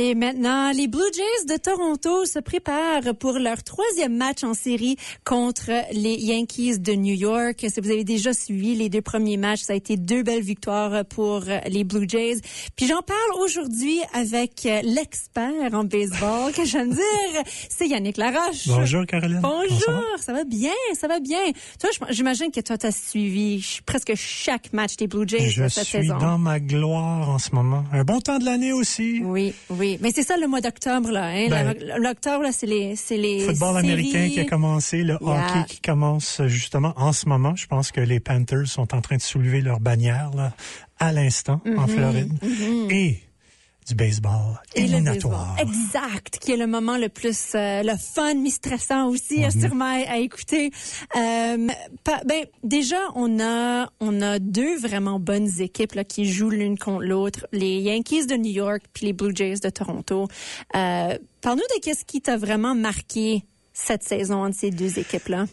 Et maintenant, les Blue Jays de Toronto se préparent pour leur 3e match en série contre les Yankees de New York. Si vous avez déjà suivi les 2 premiers matchs, ça a été 2 belles victoires pour les Blue Jays. Puis j'en parle aujourd'hui avec l'expert en baseball, que j'aime dire, c'est Yannick Laroche. Bonjour Caroline. Bonjour, ça va bien, ça va bien. Toi, j'imagine que toi, t'as suivi presque chaque match des Blue Jays de cette saison. Je suis dans ma gloire en ce moment. Un bon temps de l'année aussi. Oui. Mais c'est ça le mois d'octobre, là. Hein? L'octobre, là, c'est les football séries. américain qui a commencé, le hockey qui commence justement en ce moment. Je pense que les Panthers sont en train de soulever leur bannière là, à l'instant en Floride. Et du baseball éliminatoire. Exact, qui est le moment le plus le fun, mais stressant aussi, sûrement à écouter. Déjà, on a 2 vraiment bonnes équipes là qui jouent l'une contre l'autre, les Yankees de New York puis les Blue Jays de Toronto. Parle-nous de qu'est-ce qui t'a vraiment marqué cette saison entre ces 2 équipes-là.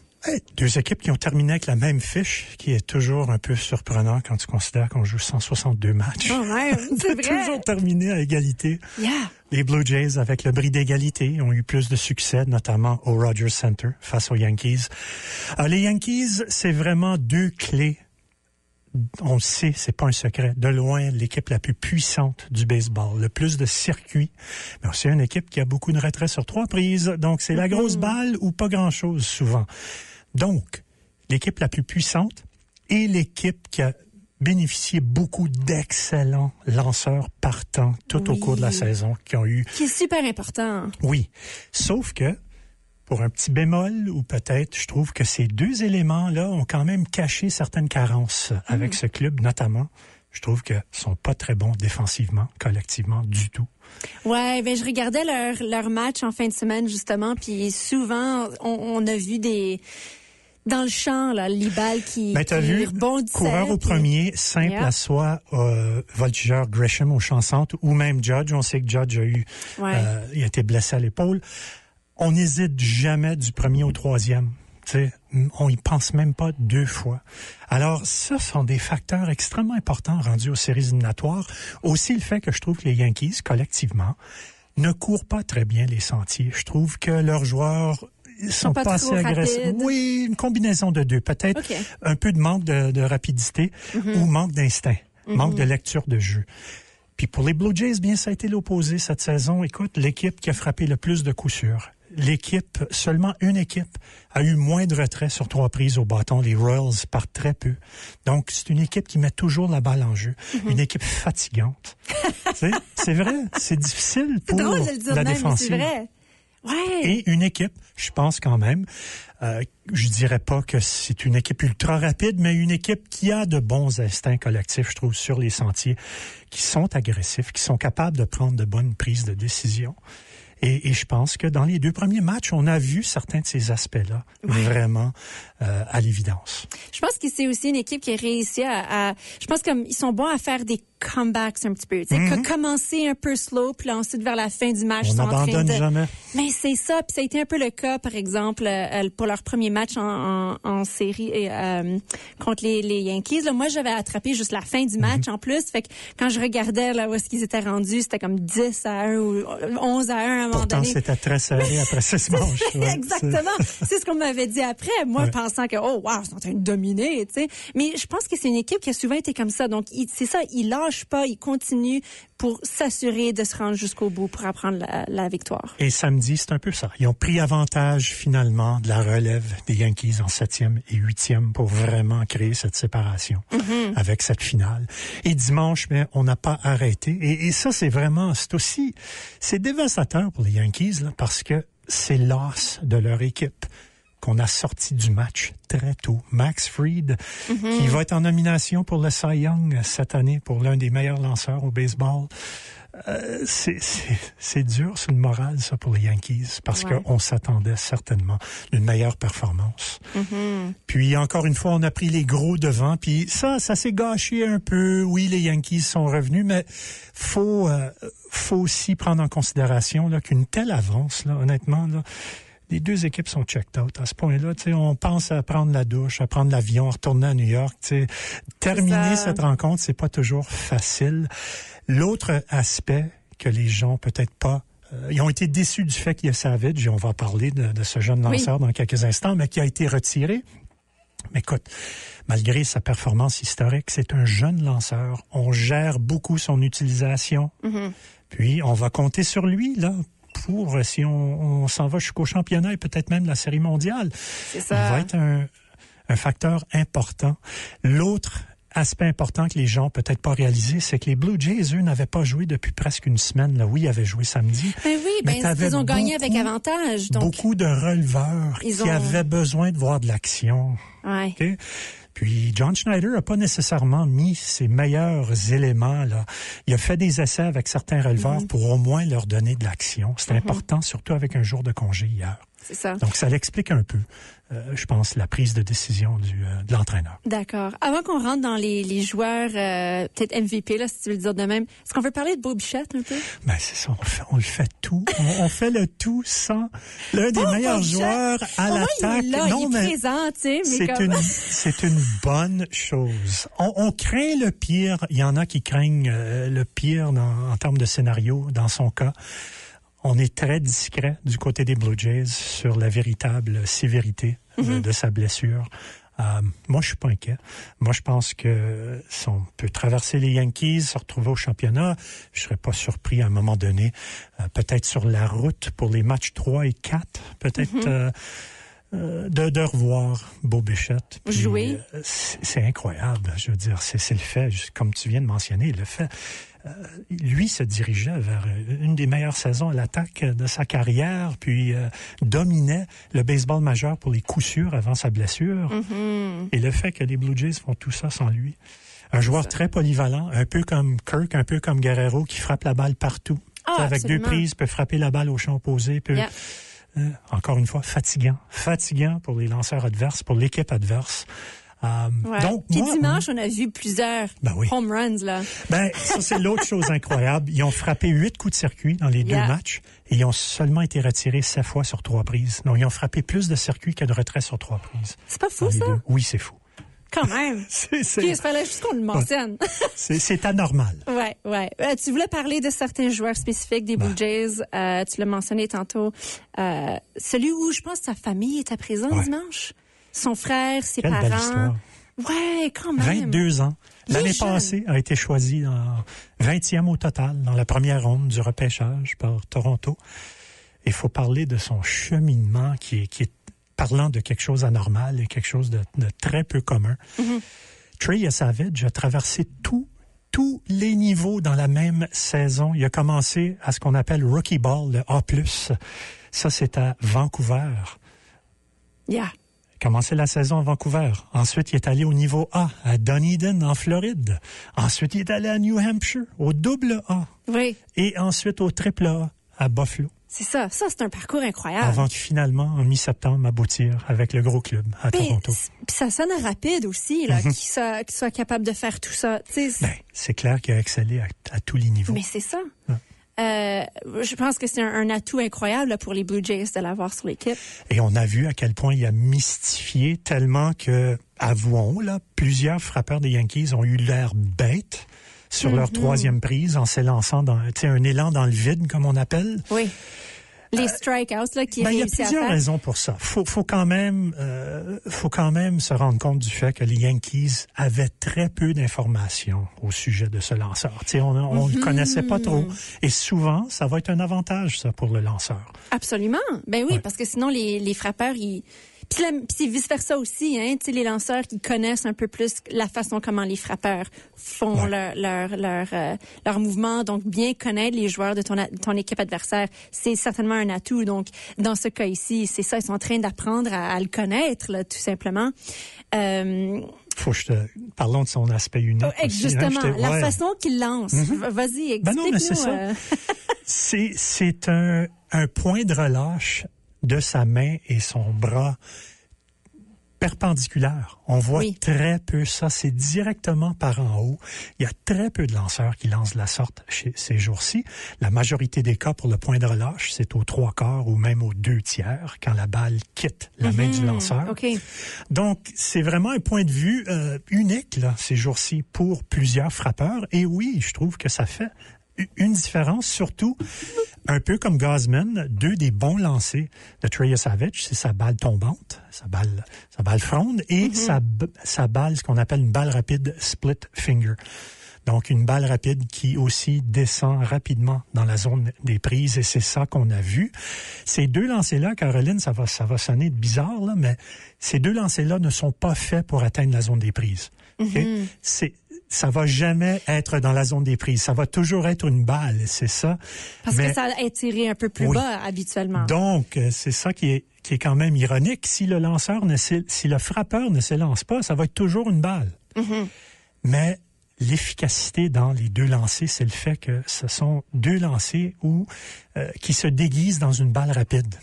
2 équipes qui ont terminé avec la même fiche, qui est toujours un peu surprenant quand tu considères qu'on joue 162 matchs. Oh ouais, c'est vrai. Toujours terminé à égalité. Yeah. Les Blue Jays, avec le bris d'égalité, ont eu plus de succès, notamment au Rogers Center face aux Yankees. Les Yankees, c'est vraiment 2 clés. On le sait, c'est pas un secret. De loin, l'équipe la plus puissante du baseball. Le plus de circuits. Mais c'est une équipe qui a beaucoup de retraits sur 3 prises. Donc, c'est la grosse balle ou pas grand-chose souvent. Donc, l'équipe la plus puissante et l'équipe qui a bénéficié beaucoup d'excellents lanceurs partants tout au cours de la saison qui est super important. Oui. Sauf que, pour un petit bémol, ou peut-être, je trouve que ces 2 éléments-là ont quand même caché certaines carences avec ce club, notamment. Je trouve qu'ils sont pas très bons défensivement, collectivement, du tout. Ouais, je regardais leur match en fin de semaine, justement, puis souvent, on a vu dans le champ, là, les balles qui rebondissaient. Coureur au premier, simple à soi, voltigeur Grisham au champ centre, ou même Judge. On sait que Judge il a été blessé à l'épaule. On n'hésite jamais du premier au 3e. T'sais, on y pense même pas 2 fois. Alors, ça sont des facteurs extrêmement importants rendus aux séries éliminatoires. Aussi le fait que je trouve que les Yankees, collectivement, ne courent pas très bien les sentiers. Je trouve que leurs joueurs sont pas assez agressifs. Oui, une combinaison de 2. Peut-être un peu de manque de rapidité ou manque d'instinct, manque de lecture de jeu. Puis pour les Blue Jays, bien, ça a été l'opposé cette saison. Écoute, l'équipe qui a frappé le plus de coups sûrs. Seulement une équipe a eu moins de retraits sur 3 prises au bâton. Les Royals par très peu. Donc, c'est une équipe qui met toujours la balle en jeu. Une équipe fatigante. C'est vrai, c'est difficile pour la défensive. C'est vrai. Ouais. Et une équipe, je pense quand même, je dirais pas que c'est une équipe ultra rapide, mais une équipe qui a de bons instincts collectifs, je trouve, sur les sentiers, qui sont agressifs, qui sont capables de prendre de bonnes prises de décision. Et je pense que dans les 2 premiers matchs, on a vu certains de ces aspects-là vraiment à l'évidence. Je pense que c'est aussi une équipe qui a réussi je pense qu'ils sont bons à faire des comebacks un petit peu. Commencer un peu slow, puis là, ensuite, vers la fin du match, on n'abandonne jamais. Mais c'est ça. Puis ça a été un peu le cas, par exemple, pour leur premier match en série contre les Yankees. Là, moi, j'avais attrapé juste la fin du match en plus. Fait que quand je regardais là où est-ce qu'ils étaient rendus, c'était comme 10-1 ou 11-1 à un moment donné. Pourtant, c'était très serré après 6 manches. Exactement. C'est ce qu'on m'avait dit après. Moi, pensant que, ils sont en train de dominer, tu sais. Mais je pense que c'est une équipe qui a souvent été comme ça. Donc, c'est ça, ils lâchent pas, ils continuent pour s'assurer de se rendre jusqu'au bout pour apprendre la victoire. Et samedi, c'est un peu ça. Ils ont pris avantage, finalement, de la relève des Yankees en 7e et 8e pour vraiment créer cette séparation avec cette finale. Et dimanche, on n'a pas arrêté. Et ça, c'est dévastateur pour les Yankees, là, parce que c'est l'os de leur équipe qu'on a sorti du match très tôt. Max Fried, qui va être en nomination pour le Cy Young cette année pour l'un des meilleurs lanceurs au baseball. C'est dur sur le moral, ça, pour les Yankees, parce qu'on s'attendait certainement d'une meilleure performance. Puis, encore une fois, on a pris les gros devant, puis ça s'est gâché un peu. Oui, les Yankees sont revenus, mais faut aussi prendre en considération là, qu'une telle avance, là, honnêtement, là, les 2 équipes sont checked out. À ce point-là, on pense à prendre la douche, à prendre l'avion, à retourner à New York. Terminer cette rencontre, c'est pas toujours facile. L'autre aspect que les gens peut-être pas... ils ont été déçus du fait qu'il y a Savage, et on va parler de ce jeune lanceur dans quelques instants, mais qui a été retiré. Mais écoute, malgré sa performance historique, c'est un jeune lanceur. On gère beaucoup son utilisation. Puis, on va compter sur lui, là, pour, si on s'en va jusqu'au championnat et peut-être même la Série mondiale. C'est ça. Il va être un facteur important. L'autre aspect important que les gens n'ont peut-être pas réalisé, c'est que les Blue Jays, eux, n'avaient pas joué depuis presque une semaine. Là, oui, ils avaient joué samedi. Ben oui, ils ont gagné avec avantage. Donc... Beaucoup de releveurs qui avaient besoin de voir de l'action. Ouais. Okay? Puis John Schneider n'a pas nécessairement mis ses meilleurs éléments là. Il a fait des essais avec certains releveurs pour au moins leur donner de l'action. C'est important, surtout avec un jour de congé hier. C'est ça. Donc, ça l'explique un peu, je pense, la prise de décision de l'entraîneur. D'accord. Avant qu'on rentre dans les joueurs, peut-être MVP, là, si tu veux le dire de même, est-ce qu'on veut parler de Bo Bichette un peu? Ben, c'est ça. On le fait tout. on fait le tout sans l'un des meilleurs joueurs à l'attaque. Il est là, il est présent, tu sais. C'est une bonne chose. On craint le pire. Il y en a qui craignent le pire en termes de scénario, dans son cas. On est très discret du côté des Blue Jays sur la véritable sévérité de sa blessure. Moi, je suis pas inquiet. Moi, je pense que si on peut traverser les Yankees, se retrouver au championnat, je serais pas surpris à un moment donné, peut-être sur la route pour les matchs 3 et 4, peut-être de revoir Bo Bichette. Jouer. C'est incroyable. Je veux dire, c'est le fait, comme tu viens de mentionner, le fait... lui se dirigeait vers une des meilleures saisons à l'attaque de sa carrière, puis dominait le baseball majeur pour les coups sûrs avant sa blessure. Et le fait que les Blue Jays font tout ça sans lui. Un joueur très polyvalent, un peu comme Kirk, un peu comme Guerrero, qui frappe la balle partout. Avec absolument. 2 prises, peut frapper la balle au champ opposé. Encore une fois, fatigant pour les lanceurs adverses, pour l'équipe adverse. Donc, puis dimanche, on a vu plusieurs home runs, là. Ben, ça, c'est l'autre chose incroyable. Ils ont frappé 8 coups de circuit dans les 2 matchs et ils ont seulement été retirés 7 fois sur 3 prises. Donc, ils ont frappé plus de circuits que de retraits sur 3 prises. C'est pas fou, ça? Oui, c'est fou. Quand même. Il fallait juste qu'on le mentionne. C'est anormal. Ouais. Tu voulais parler de certains joueurs spécifiques des Blue Jays. Tu l'as mentionné tantôt. Celui où, je pense, sa famille était présente dimanche. Son frère, ses parents. Belle histoire. Ouais, quand même. 22 ans. L'année passée a été choisi 20e au total dans la première ronde du repêchage par Toronto. Il faut parler de son cheminement qui est parlant de quelque chose d'anormal et quelque chose de très peu commun. Trey Savage a traversé tous les niveaux dans la même saison. Il a commencé à ce qu'on appelle Rookie Ball, le A+. Ça, c'est à Vancouver. Yeah. Commencé la saison à Vancouver. Ensuite, il est allé au niveau A, à Dunedin, en Floride. Ensuite, il est allé à New Hampshire, au double A. Oui. Et ensuite, au triple A, à Buffalo. C'est ça. Ça, c'est un parcours incroyable. Avant finalement, en mi-septembre, aboutir avec le gros club à Toronto. Puis ça sonne rapide aussi, là, qu'il soit capable de faire tout ça. C'est clair qu'il a excellé à tous les niveaux. Mais c'est ça. Je pense que c'est un atout incroyable là, pour les Blue Jays de l'avoir sur l'équipe. Et on a vu à quel point il a mystifié tellement que, avouons, là, plusieurs frappeurs des Yankees ont eu l'air bêtes sur leur 3e prise en s'élançant dans un élan dans le vide, comme on appelle. Oui. Les strikeouts là qui réussit à faire. Il y a plusieurs raisons pour ça. Faut quand même se rendre compte du fait que les Yankees avaient très peu d'informations au sujet de ce lanceur. On le connaissait pas trop. Et souvent, ça va être un avantage ça pour le lanceur. Absolument. Ben oui, parce que sinon les frappeurs Puis c'est vice-versa aussi, hein, tu sais, les lanceurs qui connaissent un peu plus la façon comment les frappeurs font leur mouvement, donc bien connaître les joueurs de ton équipe adversaire, c'est certainement un atout. Donc, dans ce cas ici, c'est ça, ils sont en train d'apprendre à le connaître, là, tout simplement. Parlons de son aspect unique. Justement, aussi, la façon qu'il lance. Vas-y, explique-nous. Ben non, mais c'est ça. C'est un point de relâche de sa main et son bras perpendiculaire. On voit très peu ça. C'est directement par en haut. Il y a très peu de lanceurs qui lancent de la sorte ces jours-ci. La majorité des cas pour le point de relâche, c'est aux 3/4 ou même aux 2/3 quand la balle quitte la main du lanceur. Okay. Donc, c'est vraiment un point de vue unique là, ces jours-ci pour plusieurs frappeurs. Et oui, je trouve que ça fait une différence, surtout, un peu comme Gausman, 2 des bons lancers de Trejasavage, c'est sa balle tombante, sa balle fronde, et sa balle, ce qu'on appelle une balle rapide split finger. Donc, une balle rapide qui aussi descend rapidement dans la zone des prises, et c'est ça qu'on a vu. Ces 2 lancers-là, Caroline, ça va sonner bizarre, là, mais ces 2 lancers-là ne sont pas faits pour atteindre la zone des prises. Okay? Ça va jamais être dans la zone des prises. Ça va toujours être une balle, c'est ça. Parce que ça est tiré un peu plus bas, habituellement. Donc, c'est ça qui est quand même ironique. Si le frappeur ne s'élance pas, ça va être toujours une balle. Mais l'efficacité dans les 2 lancers, c'est le fait que ce sont 2 lancers qui se déguisent dans une balle rapide.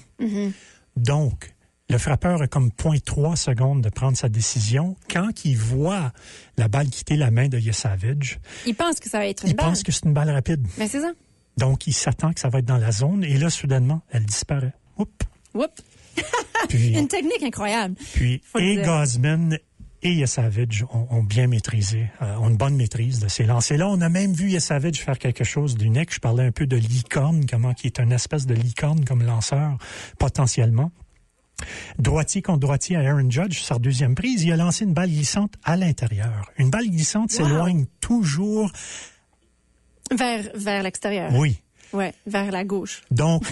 Donc, le frappeur a comme 0.3 secondes de prendre sa décision. Quand il voit la balle quitter la main de Savage, il pense que ça va être une balle. Il pense que c'est une balle rapide. Mais c'est ça. Donc, il s'attend que ça va être dans la zone, et là, soudainement, elle disparaît. Puis, une technique incroyable. Puis, et Gausman et Savage ont bien maîtrisé, ont une bonne maîtrise de ces lancers-là. On a même vu Savage faire quelque chose d'unique. Je parlais un peu de licorne, qui est une espèce de licorne comme lanceur, potentiellement. Droitier contre droitier à Aaron Judge, sur 2e prise, il a lancé une balle glissante à l'intérieur. Une balle glissante s'éloigne toujours vers l'extérieur. Oui. Ouais, vers la gauche. Donc,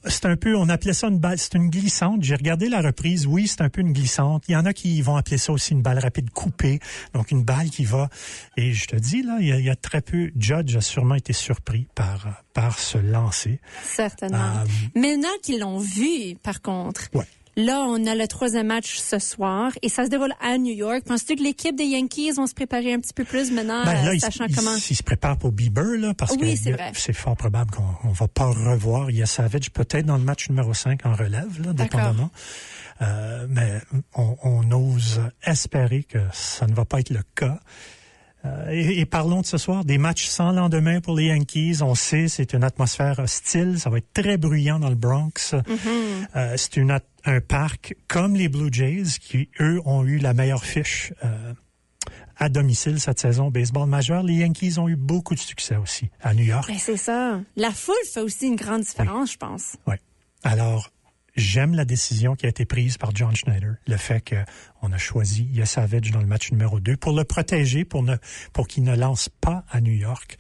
c'est un peu, on appelait ça une balle, c'est une glissante. J'ai regardé la reprise, oui, c'est un peu une glissante. Il y en a qui vont appeler ça aussi une balle rapide coupée. Donc, une balle qui va, et je te dis, là, il y a très peu, Judge a sûrement été surpris par ce lancer. Certainement. Maintenant qu'ils l'ont vu, par contre. Ouais. Là, on a le 3e match ce soir et ça se déroule à New York. Penses-tu que l'équipe des Yankees vont se préparer un petit peu plus maintenant, sachant comment... Ils se préparent pour Bieber, là, parce que c'est fort probable qu'on va pas revoir Savage, peut-être dans le match numéro 5 en relève, là, dépendamment. Mais on ose espérer que ça ne va pas être le cas. Et parlons de ce soir, des matchs sans lendemain pour les Yankees. On sait, c'est une atmosphère hostile. Ça va être très bruyant dans le Bronx. C'est un parc comme les Blue Jays, qui, eux, ont eu la meilleure fiche à domicile cette saison au baseball majeur. Les Yankees ont eu beaucoup de succès aussi à New York. Ben, c'est ça. La foule fait aussi une grande différence, je pense. Oui. Alors, j'aime la décision qui a été prise par John Schneider. Le fait qu'on a choisi Savage dans le match numéro 2 pour le protéger, pour qu'il ne lance pas à New York.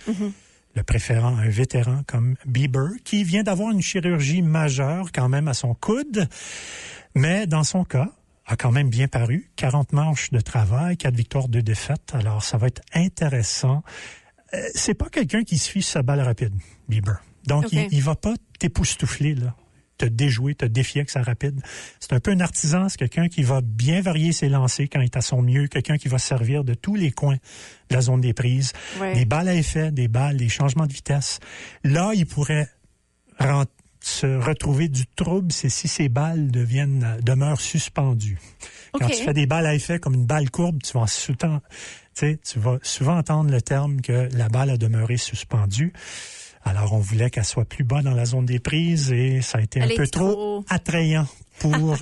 Le préférant un vétéran comme Bieber, qui vient d'avoir une chirurgie majeure quand même à son coude, mais dans son cas, a quand même bien paru. 40 manches de travail, 4 victoires, 2 défaites. Alors, ça va être intéressant. C'est pas quelqu'un qui se fie sur sa balle rapide, Bieber. Donc, il va pas t'époustoufler, là. Te déjouer, te défier avec sa rapide. C'est un peu un artisan, c'est quelqu'un qui va bien varier ses lancers quand il est à son mieux, quelqu'un qui va servir de tous les coins de la zone des prises. Des balles à effet, des changements de vitesse. Là, il pourrait se retrouver du trouble, c'est si ces balles demeurent suspendues. Quand tu fais des balles à effet comme une balle courbe, tu vas souvent entendre le terme que la balle a demeuré suspendue. Alors, on voulait qu'elle soit plus bas dans la zone des prises et ça a été un peu trop attrayant pour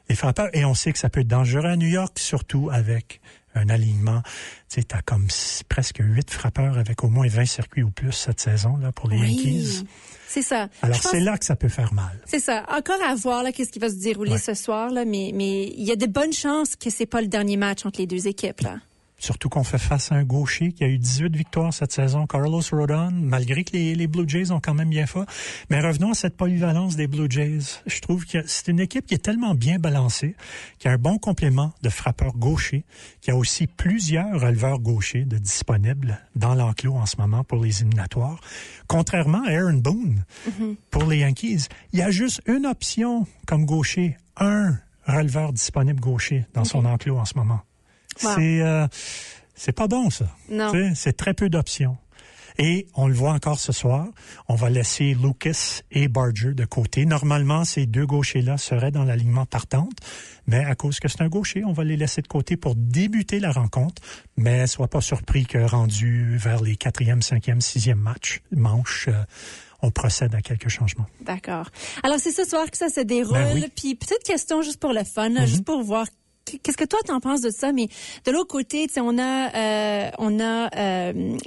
les frappeurs. Et on sait que ça peut être dangereux à New York, surtout avec un alignement. Tu sais, t'as comme presque 8 frappeurs avec au moins 20 circuits ou plus cette saison là pour les Yankees. C'est ça. Alors, c'est là que ça peut faire mal. C'est ça. Encore à voir là, qu'est-ce qui va se dérouler ce soir, là, mais il y a de bonnes chances que c'est pas le dernier match entre les 2 équipes, là. Surtout qu'on fait face à un gaucher qui a eu 18 victoires cette saison, Carlos Rodon, malgré que les Blue Jays ont quand même bien fait. Mais revenons à cette polyvalence des Blue Jays. Je trouve que c'est une équipe qui est tellement bien balancée, qui a un bon complément de frappeurs gauchers, qui a aussi plusieurs releveurs gauchers de disponibles dans l'enclos en ce moment pour les éliminatoires. Contrairement à Aaron Boone, pour les Yankees, il y a juste une option comme gaucher, un releveur disponible gaucher dans son enclos en ce moment. Wow. C'est pas bon, ça. Non. C'est très peu d'options. Et on le voit encore ce soir, on va laisser Lucas et Barger de côté. Normalement, ces 2 gauchers-là seraient dans l'alignement partante, mais à cause que c'est un gaucher, on va les laisser de côté pour débuter la rencontre. Mais sois pas surpris que rendu vers les 4e, 5e, 6e manches, on procède à quelques changements. D'accord. Alors, c'est ce soir que ça se déroule. Ben oui. Puis, petite question juste pour le fun, juste pour voir qu'est-ce que toi t'en penses de ça? Mais de l'autre côté, tu sais, on a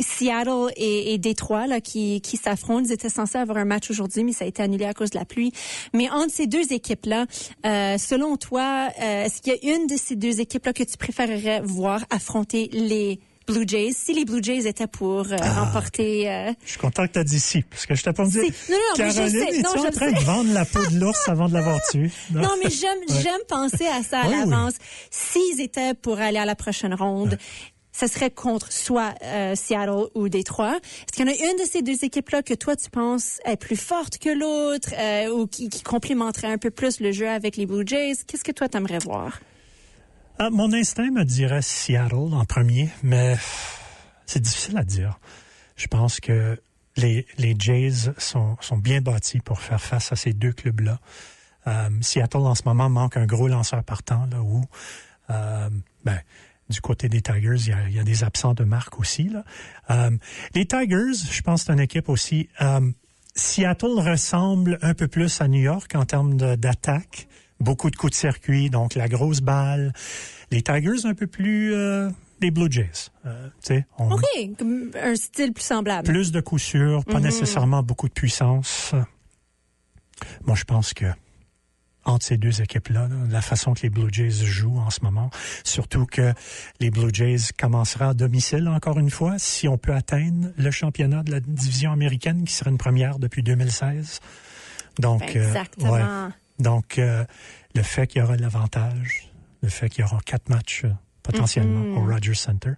Seattle et Détroit là qui s'affrontent. Ils étaient censés avoir un match aujourd'hui, mais ça a été annulé à cause de la pluie. Mais entre ces deux équipes-là, selon toi, est-ce qu'il y a une de ces deux équipes-là que tu préférerais voir affronter les Blue Jays, si les Blue Jays étaient pour remporter... Je suis content que tu as dit si, parce que je t'ai pas dit... Non, Caroline, es-tu en train de vendre la peau de l'ours avant de l'avoir tué? Non, mais j'aime penser à ça à l'avance. Oui. S'ils étaient pour aller à la prochaine ronde, ça serait contre soit Seattle ou Détroit. Est-ce qu'il y en a une de ces deux équipes-là que toi, tu penses est plus forte que l'autre ou qui complémenterait un peu plus le jeu avec les Blue Jays? Qu'est-ce que toi, t'aimerais voir? Mon instinct me dirait Seattle en premier, mais c'est difficile à dire. Je pense que les Jays sont bien bâtis pour faire face à ces deux clubs-là. Seattle, en ce moment, manque un gros lanceur partant, là, où, du côté des Tigers, il y a des absents de marque aussi, là. Les Tigers, je pense que c'est une équipe aussi... Seattle ressemble un peu plus à New York en termes d'attaque. Beaucoup de coups de circuit, donc la grosse balle. Les Tigers, un peu plus... les Blue Jays. OK, un style plus semblable. Plus de coups sûrs, pas nécessairement beaucoup de puissance. Moi, je pense que entre ces deux équipes-là, la façon que les Blue Jays jouent en ce moment, surtout que les Blue Jays commenceraient à domicile, encore une fois, si on peut atteindre le championnat de la division américaine, qui serait une première depuis 2016. Donc, exactement. Donc, le fait qu'il y aura l'avantage, le fait qu'il y aura 4 matchs potentiellement au Rogers Center,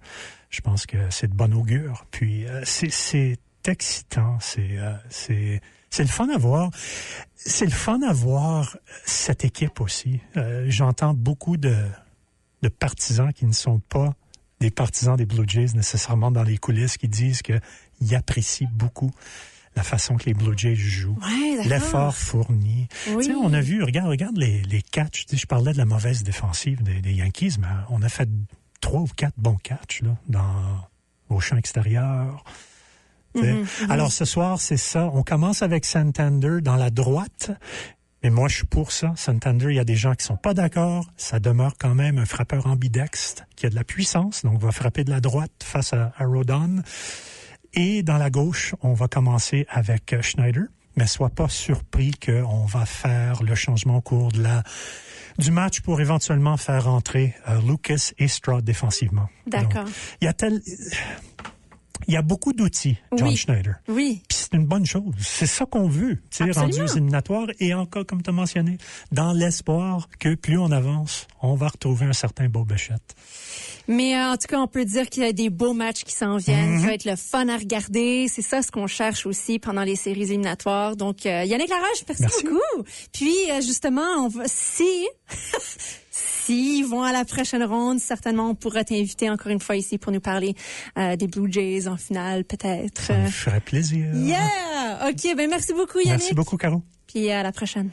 je pense que c'est de bon augure. Puis, c'est excitant, c'est le fun à voir. C'est le fun à voir cette équipe aussi. J'entends beaucoup de partisans qui ne sont pas des partisans des Blue Jays nécessairement dans les coulisses, qui disent qu'ils apprécient beaucoup la façon que les Blue Jays jouent, l'effort fourni. Oui. Tu sais, on a vu, regarde les catchs. Tu sais, je parlais de la mauvaise défensive des Yankees, mais on a fait 3 ou 4 bons catchs là, au champ extérieur. Alors ce soir, c'est ça. On commence avec Santander dans la droite. Mais moi, je suis pour ça. Santander, il y a des gens qui sont pas d'accord. Ça demeure quand même un frappeur ambidextre qui a de la puissance, donc va frapper de la droite face à Rodon. Et dans la gauche, on va commencer avec Schneider, mais sois pas surpris qu'on va faire le changement au cours du match pour éventuellement faire entrer Lucas et Stroud défensivement. D'accord. Donc, il y a beaucoup d'outils, John Schneider. Oui. Puis c'est une bonne chose. C'est ça qu'on veut, tu sais, rendu aux éliminatoires et encore, comme tu as mentionné, dans l'espoir que plus on avance, on va retrouver un certain Bo Bichette. Mais en tout cas, on peut dire qu'il y a des beaux matchs qui s'en viennent, qui va être le fun à regarder. C'est ça ce qu'on cherche aussi pendant les séries éliminatoires. Donc, Yannick Laroche, merci beaucoup. Puis, justement, s'ils vont à la prochaine ronde, certainement, on pourra t'inviter encore une fois ici pour nous parler des Blue Jays en finale, peut-être. Ça me ferait plaisir. Yeah! OK, ben merci beaucoup, Yannick. Merci beaucoup, Caro. Puis à la prochaine.